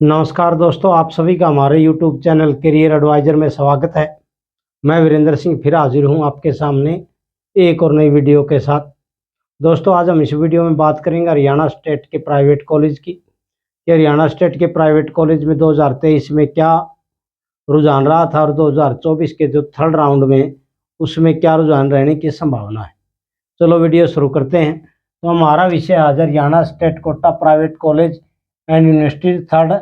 नमस्कार दोस्तों, आप सभी का हमारे YouTube चैनल करियर एडवाइजर में स्वागत है। मैं वीरेंद्र सिंह फिर हाजिर हूं आपके सामने एक और नई वीडियो के साथ। दोस्तों, आज हम इस वीडियो में बात करेंगे हरियाणा स्टेट के प्राइवेट कॉलेज की कि हरियाणा स्टेट के प्राइवेट कॉलेज में 2023 में क्या रुझान रहा था और 2024 के जो थर्ड राउंड में उसमें क्या रुझान रहने की संभावना है। चलो वीडियो शुरू करते हैं। तो हमारा विषय आज Haryana state quota private college and university third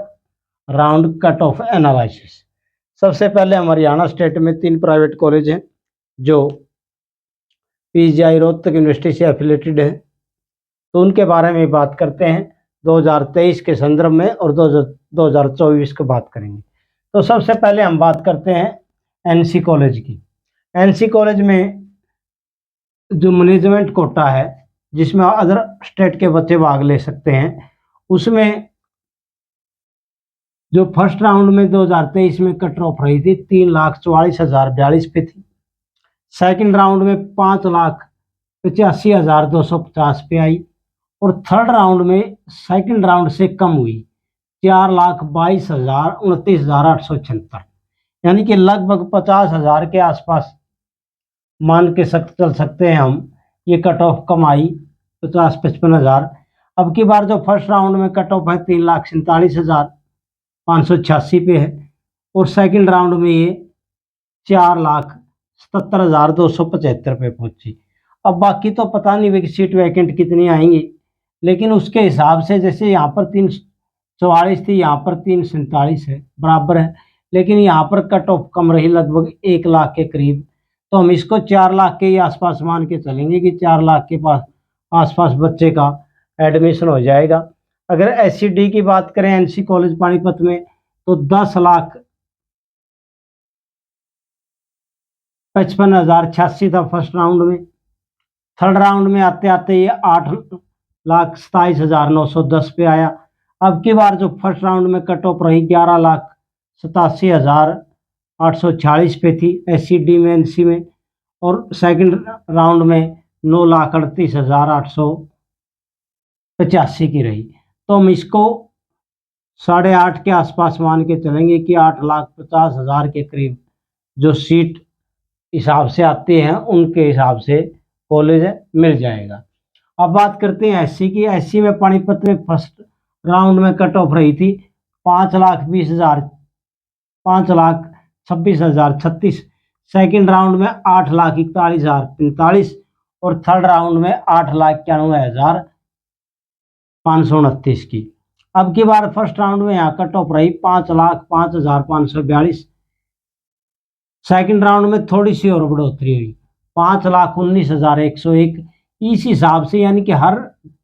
round cut off analysis. सबसे पहले हम हरियाणा स्टेट में 3 प्राइवेट कॉलेज हैं जो पीजीआई रोहतक यूनिवर्सिटी से एफिलेटेड हैं, तो उनके बारे में बात करते हैं 2023 के संदर्भ में और 2024 की बात करेंगे। तो सबसे पहले हम बात करते हैं एनसी कॉलेज की। एनसी कॉलेज में जो मैनेजमेंट कोटा है जिसमें अदर स्टेट के बच्चे भाग ले सकते हैं, उसमें जो फर्स्ट राउंड में 2023 में कट ऑफ रही थी 3,44,042 पे थी। सेकंड राउंड में 5,85,250 पे आई और थर्ड राउंड में सेकंड राउंड से कम हुई 4,22,29,876, यानी कि लगभग 50,000 के आसपास मान के चल सकते हैं हम। ये कट ऑफ कम आई 50-55,000। अब की बार जो फर्स्ट राउंड में कट ऑफ है 3,47,586 पे है और सेकंड राउंड में ये 4,77,275 पे पहुंची। अब बाकी तो पता नहीं वे सीट वैकेंट कितनी आएंगी, लेकिन उसके हिसाब से जैसे यहाँ पर 344 थी, यहाँ पर 347 है, बराबर है, लेकिन यहाँ पर कट ऑफ कम रही लगभग 1 लाख के करीब। तो हम इसको 4 लाख के ही आसपास मान के चलेंगे कि 4 लाख के पास आसपास बच्चे का एडमिशन हो जाएगा। अगर एससीडी की बात करें एनसी कॉलेज पानीपत में तो 10,55,086 था फर्स्ट राउंड में। थर्ड राउंड में आते आते ये 8,27,910 पे आया। अब की बार जो फर्स्ट राउंड में कट ऑफ रही 11,87,846 पे थी एससीडी में एनसी में, और सेकंड राउंड में 9,38,885 की रही। तो हम इसको 8.5 के आसपास मान के चलेंगे कि 8,50,000 के करीब जो सीट हिसाब से आते हैं उनके हिसाब से कॉलेज मिल जाएगा। अब बात करते हैं एससी की। एससी में पानीपत में फर्स्ट राउंड में कट ऑफ रही थी 5,26,036, सेकंड राउंड में 8,41,045 और थर्ड राउंड में 8,91,529 की। अब की बार फर्स्ट राउंड में यहाँ कट ऑफ रही 5,05,542, सेकंड राउंड में थोड़ी सी और बढ़ोतरी हुई 5,19,101। इस हिसाब से यानी कि हर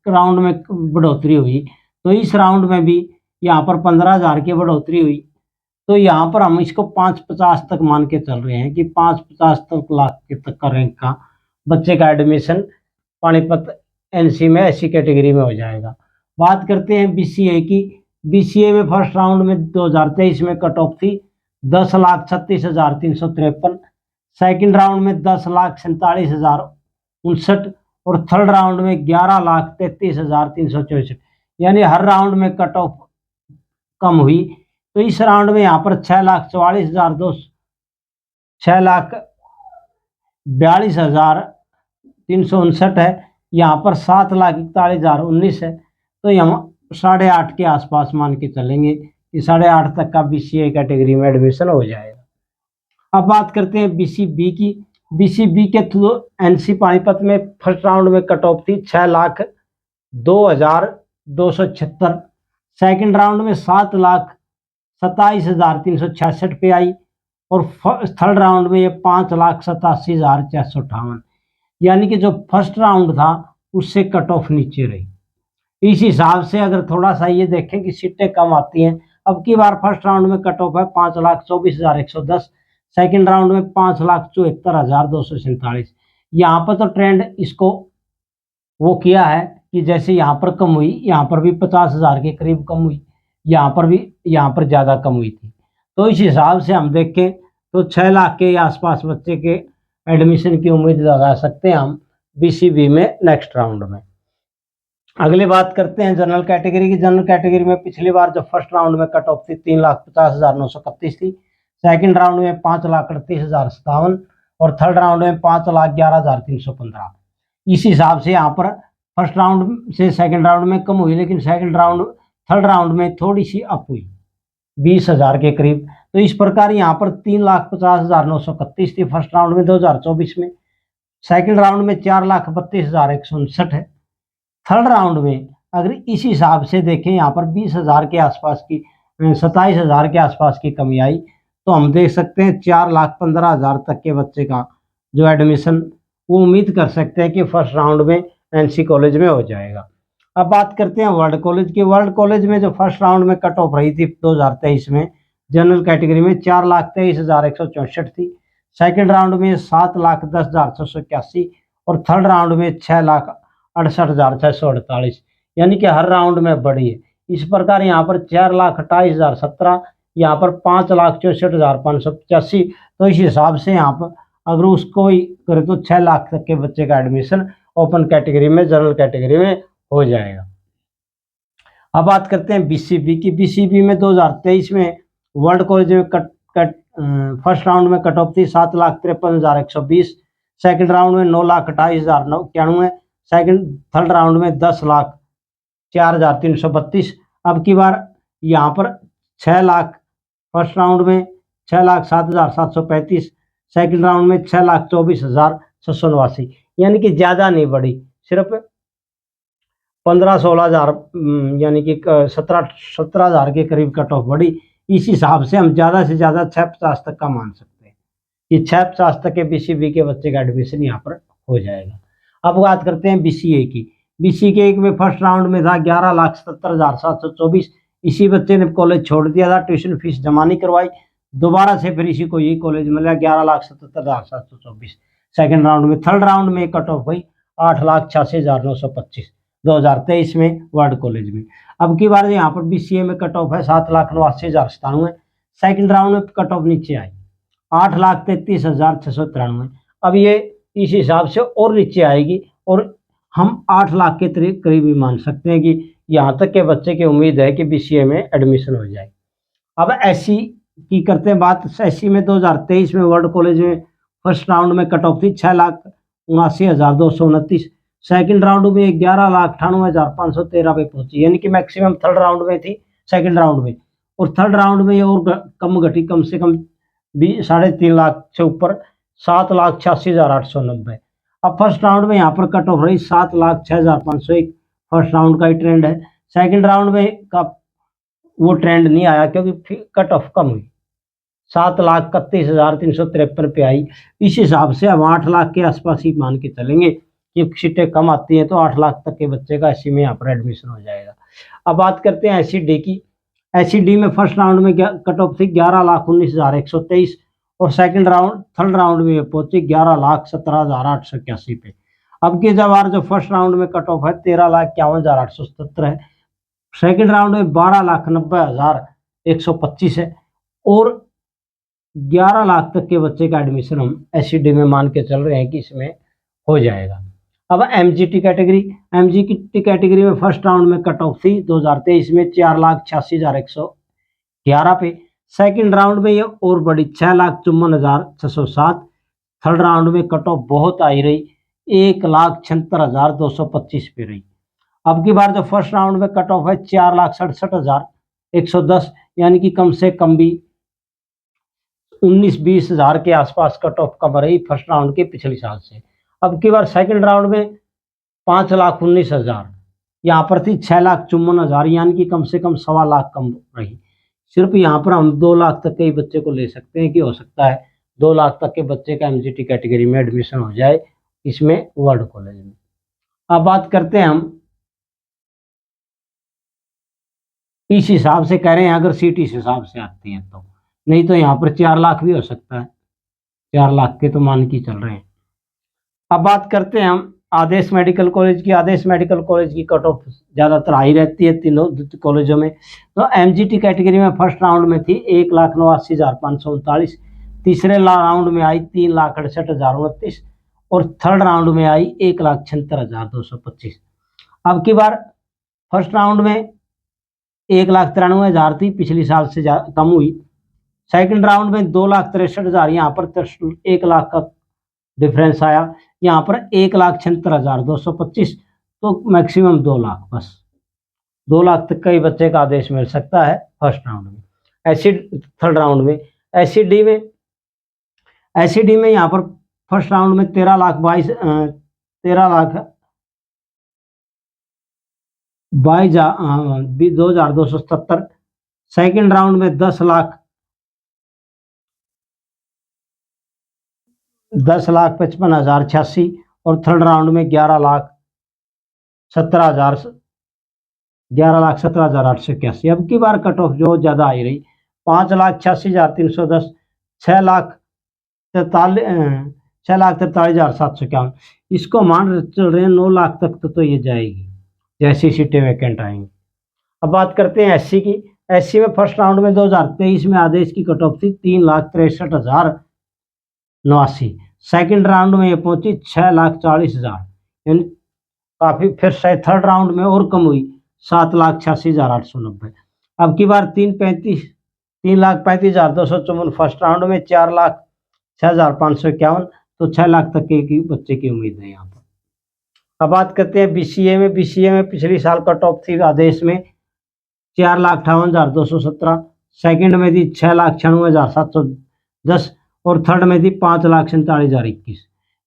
राउंड में बढ़ोतरी हुई, तो इस राउंड में भी यहाँ पर 15,000 की बढ़ोतरी हुई। तो यहाँ पर हम इसको 5,50 तक मान के चल रहे हैं कि 5,50 तक लाख के तक का रैंक का बच्चे का एडमिशन पानीपत एनसी में ऐसी कैटेगरी में हो जाएगा। बात करते हैं बीसीए की। बीसीए में फर्स्ट राउंड में 2023 में कट ऑफ थी 10,36,353, सेकंड राउंड में 10,47,059 और थर्ड राउंड में 11,33,364, यानी हर राउंड में कट ऑफ कम हुई। तो इस राउंड में यहाँ पर 6,42,359 है, यहाँ पर 7,41,019 है। तो यहाँ 8.5 के आसपास मान के चलेंगे कि 8.5 तक का बीसीए कैटेगरी में एडमिशन हो जाएगा। अब बात करते हैं बीसीबी की। बीसीबी के थ्रू एनसी पानीपत में फर्स्ट राउंड में कट ऑफ थी 6,02,276, सेकंड राउंड में 7,27,366 पे आई और थर्ड राउंड में ये 5,87,458, यानी कि जो फर्स्ट राउंड था उससे कट ऑफ नीचे रही। इस हिसाब से अगर थोड़ा सा ये देखें कि सीटें कम आती हैं, अब की बार फर्स्ट राउंड में कट ऑफ है 5,24,110, सेकंड राउंड में 5,74,247। यहाँ पर तो ट्रेंड इसको वो किया है कि जैसे यहाँ पर कम हुई, यहाँ पर भी 50,000 के करीब कम हुई, यहाँ पर भी, यहाँ पर ज़्यादा कम हुई थी। तो इस हिसाब से हम देखें तो 6 लाख के आसपास बच्चे के एडमिशन की उम्मीद लगा सकते हैं हम बीसीबी में नेक्स्ट राउंड में। अगली बात करते हैं जनरल कैटेगरी की। जनरल कैटेगरी में पिछली बार जब फर्स्ट राउंड में कट ऑफ थी 3,50,931 थी, सेकंड राउंड में 5,38,057 और थर्ड राउंड में 5,11,315। इस हिसाब से यहाँ पर फर्स्ट राउंड से सेकंड राउंड में कम हुई, लेकिन थर्ड राउंड में थोड़ी सी अप हुई 20,000 के करीब। तो इस प्रकार यहाँ पर 3,50,931 थी फर्स्ट राउंड में 2024 में, सेकंड राउंड में 4,32,159 है। थर्ड राउंड में अगर इस हिसाब से देखें यहाँ पर 20,000 के आसपास की 27,000 के आसपास की कमी आई, तो हम देख सकते हैं 4,15,000 तक के बच्चे का जो एडमिशन वो उम्मीद कर सकते हैं कि फर्स्ट राउंड में एनसी कॉलेज में हो जाएगा। अब बात करते हैं वर्ल्ड कॉलेज की। वर्ल्ड कॉलेज में जो फर्स्ट राउंड में कट ऑफ रही थी 2023 में जनरल कैटेगरी में 4,23,164 थी, सेकंड राउंड में 7,10,681 और थर्ड राउंड में 6,68,648, यानी कि हर राउंड में बढ़ी है। इस प्रकार यहाँ पर 4,28,017, यहाँ पर 5,64,585। तो इस हिसाब से यहाँ पर अगर उसको ही करें तो 6 लाख तक के बच्चे का एडमिशन ओपन कैटेगरी में जनरल कैटेगरी में हो जाएगा। अब बात करते हैं बीसीबी की। बीसीबी में 2023 में वर्ल्ड कॉलेज में फर्स्ट राउंड में कट ऑफ थी 7,53,120, सेकंड राउंड में 9,28,991, थर्ड राउंड में 10,04,332। अब की बार यहाँ पर 6 लाख फर्स्ट राउंड में 6,07,735, सेकंड राउंड में 6,24,689, यानी कि ज़्यादा नहीं बढ़ी, सिर्फ 15-16 हज़ार यानी कि 17-17 हज़ार के करीब कट ऑफ बढ़ी। इस हिसाब से हम ज़्यादा से ज़्यादा 650 तक का मान सकते हैं कि 650 तक के बीसीबी के बच्चे का एडमिशन यहाँ पर हो जाएगा। अब बात करते हैं बीसीए की। बीसीए में फर्स्ट राउंड में था 11,77,724। इसी बच्चे ने कॉलेज छोड़ दिया था, ट्यूशन फीस जमा नहीं करवाई, दोबारा से फिर इसी को यही कॉलेज मिला 11,77,724 सेकंड राउंड में। थर्ड राउंड में कट ऑफ हुई 8,86,925 2023 में वर्ल्ड कॉलेज में। अब की बार यहाँ पर बीसीए में कट ऑफ है 7,89,097, सेकंड राउंड में कट ऑफ नीचे आई 8,33,693। अब ये इस हिसाब से और नीचे आएगी और हम 8 लाख के करीब ही मान सकते हैं कि यहाँ तक के बच्चे की उम्मीद है कि बीसीए में एडमिशन हो जाए। अब एससी की करते हैं बात। एससी में 2023 में वर्ल्ड कॉलेज में फर्स्ट राउंड में कट ऑफ थी 6,79,229, सेकंड राउंड में 11,98,513 पे पहुंची, यानी कि मैक्सिमम थर्ड राउंड में थी सेकंड राउंड में, और थर्ड राउंड में ये और कम घटी, कम से कम 3.5 लाख से ऊपर 7,86,890। अब फर्स्ट राउंड में यहाँ पर कट ऑफ रही 7,06,501, फर्स्ट राउंड का ही ट्रेंड है। सेकंड राउंड में का वो ट्रेंड नहीं आया क्योंकि कट ऑफ कम हुई, 7,31,353 पे आई। इस हिसाब से अब 8 लाख के आसपास ही मान के चलेंगे कि सीटें कम आती हैं तो 8 लाख तक के बच्चे का एससी में यहाँ पर एडमिशन हो जाएगा। अब बात करते हैं एससीडी की। एससीडी में फर्स्ट राउंड में कट ऑफ थी 11,19,123 और थर्ड राउंड में पहुंची 11,17,881 पे। अब की बार जो फर्स्ट राउंड में कट ऑफ है 13,51,877 है, सेकंड राउंड में 12,90,125 है और 11 लाख तक के बच्चे का एडमिशन हम एससीडी में मान के चल रहे हैं कि इसमें हो जाएगा। अब एमजीटी कैटेगरी में फर्स्ट राउंड में कट ऑफ थी 2023 में 4,86,111 पे, सेकंड राउंड में ये और बड़ी 6,54,607, थर्ड राउंड में कट ऑफ बहुत आई रही 1,76,225 पे रही। अब की बार जो फर्स्ट राउंड में कट ऑफ है 4,67,110, यानी कि कम से कम भी 19-20 हज़ार के आसपास कट ऑफ कम रही फर्स्ट राउंड के पिछले साल से। अब की बार सेकंड राउंड में 5,19,000, यहाँ पर थी 6,54,000, यानी कि कम से कम 1.25 लाख कम रही। सिर्फ यहाँ पर हम 2 लाख तक के ही बच्चे को ले सकते हैं कि हो सकता है 2 लाख तक के बच्चे का एमजीटी कैटेगरी में एडमिशन हो जाए इसमें वर्ल्ड कॉलेज में। अब बात करते हैं हम इस हिसाब से कह रहे हैं, अगर सीट इस हिसाब से आती है तो, नहीं तो यहाँ पर 4 लाख भी हो सकता है, 4 लाख के तो मान के चल रहे हैं। अब बात करते हैं हम आदेश मेडिकल कॉलेज की। आदेश मेडिकल कॉलेज की कट ऑफ ज़्यादातर हाई रहती है तीनों कॉलेजों में। तो एमजीटी कैटेगरी में फर्स्ट राउंड में थी 1,89,539, तीसरे राउंड में आई 3,68,029 और थर्ड राउंड में आई 1,76,225। अब की बार फर्स्ट राउंड में 1,93,000 थी, पिछली साल से कम हुई। सेकंड राउंड में 2,63,000, यहाँ पर 1 लाख का डिफरेंस आया। यहाँ पर 1,76,225, तो मैक्सिमम 2 लाख, बस 2 लाख तक का ही बच्चे का आदेश मिल सकता है फर्स्ट राउंड में। थर्ड राउंड में एससीडी में यहाँ पर फर्स्ट राउंड में 13,22,277, सेकेंड राउंड में 10,55,086 और थर्ड राउंड में 11,17,881। अब की बार कट ऑफ जो ज़्यादा आई रही, 5,86,310, 6,43,751, इसको मान चल रहे हैं 9 लाख तक तो ये जाएगी जैसी सीटें वैकेंट आएंगी। अब बात करते हैं एससी की। एससी में फर्स्ट राउंड में 2023 में आदेश की कट ऑफ थी 3,63,089, सेकेंड राउंड में ये पहुंची 6,40,000, यानी काफ़ी। फिर थर्ड राउंड में और कम हुई 7,86,890। अब की बार 3,35,254 फर्स्ट राउंड में, 4,06,551, तो 6 लाख तक के बच्चे की उम्मीद है यहाँ पर। अब बात करते हैं बीसीए में। बीसीए में पिछली साल कट ऑफ थी आदेश में 4,58,217, सेकंड में थी 6,96,710 और थर्ड में थी 5,47,021,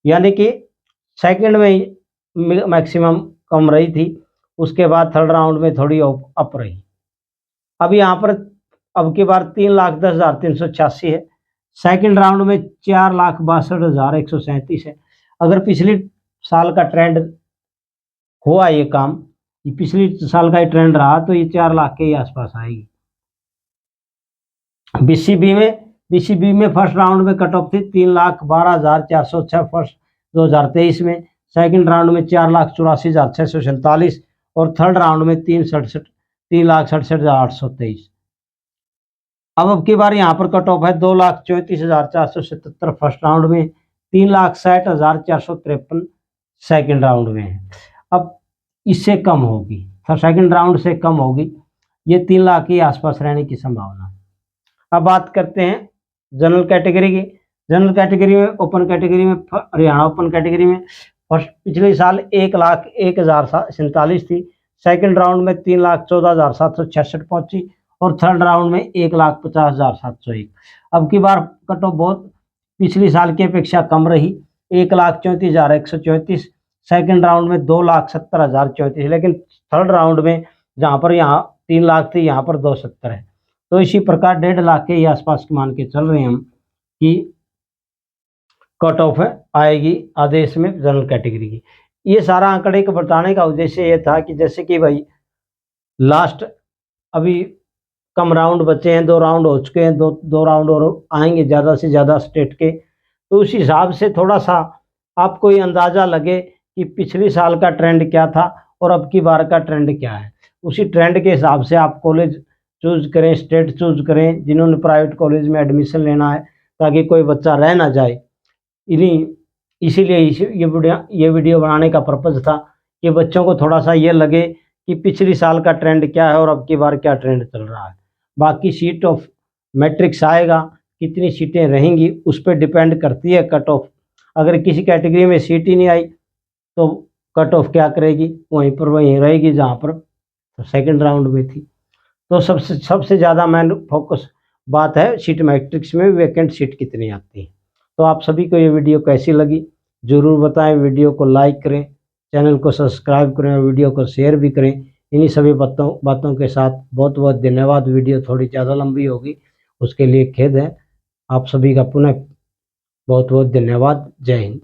यानी कि सेकंड में मैक्सिमम कम रही थी, उसके बाद थर्ड राउंड में थोड़ी अप रही। अब यहाँ पर अब की बार 3,10,386 है, सेकंड राउंड में 4,62,137 है। अगर पिछली साल का ट्रेंड हुआ ये काम, ये पिछली साल का ही ट्रेंड रहा, तो ये 4 लाख के आसपास आएगी। बीसीबी में फर्स्ट राउंड में कट ऑफ थी 3,12,406 फर्स्ट 2023 में, सेकंड राउंड में 4,84,647 और थर्ड राउंड में 3,67,823। अब की बार यहाँ पर कट ऑफ है 2,34,477 फर्स्ट राउंड में, 3,60,453 सेकंड राउंड में है। अब इससे कम होगी, सेकंड राउंड से कम होगी, ये 3 लाख के आसपास रहने की संभावना। अब बात करते हैं जनरल कैटेगरी की। जनरल कैटेगरी में, ओपन कैटेगरी में, हरियाणा ओपन कैटेगरी में फर्स्ट पिछले साल 1,01,047 थी, सेकंड राउंड में 3,14,766 पहुंची और थर्ड राउंड में 1,50,701। अब की बार कट ऑफ बहुत पिछली साल की अपेक्षा कम रही, 1,34,134, सेकंड राउंड में 2,70,034, लेकिन थर्ड राउंड में जहाँ पर यहाँ 3 लाख थी, यहाँ पर 270 है। तो इसी प्रकार 1.5 लाख के आसपास मान के चल रहे हैं हम कि कट ऑफ आएगी आदेश में जनरल कैटेगरी की। ये सारा आंकड़े को बताने का उद्देश्य ये था कि जैसे कि भाई लास्ट अभी कम राउंड बचे हैं, 2 राउंड हो चुके हैं, दो राउंड और आएंगे ज़्यादा से ज़्यादा स्टेट के, तो उस हिसाब से थोड़ा सा आपको ये अंदाज़ा लगे कि पिछली साल का ट्रेंड क्या था और अब की बार का ट्रेंड क्या है। उसी ट्रेंड के हिसाब से आप कॉलेज चूज करें, स्टेट चूज करें जिन्होंने प्राइवेट कॉलेज में एडमिशन लेना है, ताकि कोई बच्चा रह ना जाए। इसीलिए ये वीडियो बनाने का पर्पज़ था कि बच्चों को थोड़ा सा ये लगे कि पिछली साल का ट्रेंड क्या है और अब की बार क्या ट्रेंड चल रहा है। बाकी सीट ऑफ मैट्रिक्स आएगा, कितनी सीटें रहेंगी उस पर डिपेंड करती है कट ऑफ। अगर किसी कैटेगरी में सीट ही नहीं आई तो कट ऑफ क्या करेगी, वहीं पर वहीं रहेगी जहाँ पर तो सेकंड राउंड में थी। तो सबसे ज़्यादा मेन फोकस बात है सीट मैट्रिक्स में वैकेंट सीट कितनी आती है। तो आप सभी को ये वीडियो कैसी लगी ज़रूर बताएं, वीडियो को लाइक करें, चैनल को सब्सक्राइब करें और वीडियो को शेयर भी करें। इन्हीं सभी बातों के साथ बहुत बहुत धन्यवाद। वीडियो थोड़ी ज़्यादा लंबी होगी उसके लिए खेद है। आप सभी का पुनः बहुत बहुत धन्यवाद। जय हिंद।